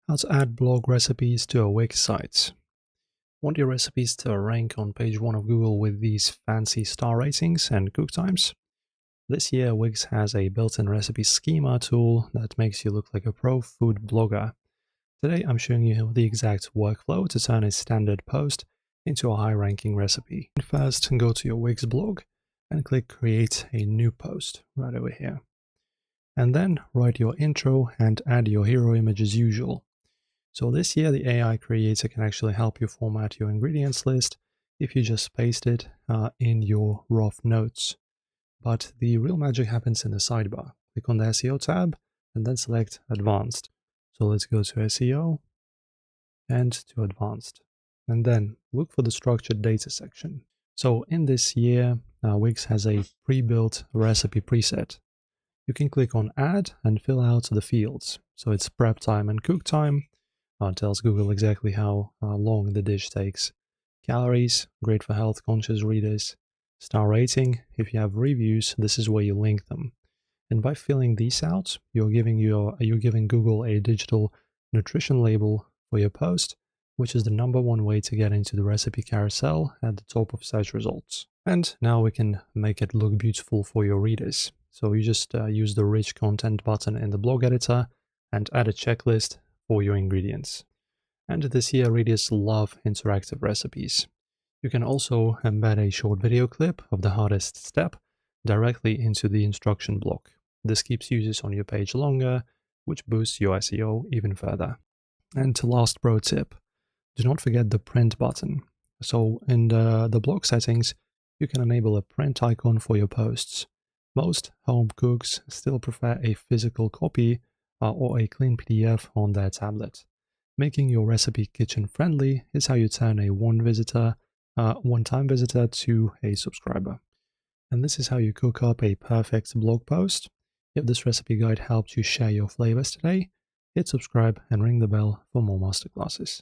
How to add blog recipes to a Wix site. Want your recipes to rank on page 1 of Google with these fancy star ratings and cook times? This year, Wix has a built-in recipe schema tool that makes you look like a pro food blogger. Today, I'm showing you the exact workflow to turn a standard post into a high-ranking recipe. First, go to your Wix blog and click Create a New Post right over here. And then write your intro and add your hero image as usual. So this year, the AI creator can actually help you format your ingredients list if you just paste it in your rough notes. But the real magic happens in the sidebar. Click on the SEO tab and then select Advanced. So let's go to SEO and to Advanced. And then look for the structured data section. So in this year, Wix has a pre-built recipe preset. You can click on Add and fill out the fields. So it's prep time and cook time. Tells Google exactly how long the dish takes. Calories, great for health conscious readers. Star rating, if you have reviews, this is where you link them. And by filling these out, you're giving Google a digital nutrition label for your post, which is the #1 way to get into the recipe carousel at the top of search results. And now we can make it look beautiful for your readers. So you just use the rich content button in the blog editor and add a checklist for your ingredients. And this year, readers love interactive recipes. You can also embed a short video clip of the hardest step directly into the instruction block. This keeps users on your page longer, which boosts your SEO even further. And last pro tip, do not forget the print button. So in the blog settings, you can enable a print icon for your posts. Most home cooks still prefer a physical copy or a clean PDF on their tablet. Making your recipe kitchen friendly is how you turn a one-time visitor to a subscriber. And this is how you cook up a perfect blog post. If this recipe guide helped you share your flavors today, hit subscribe and ring the bell for more masterclasses.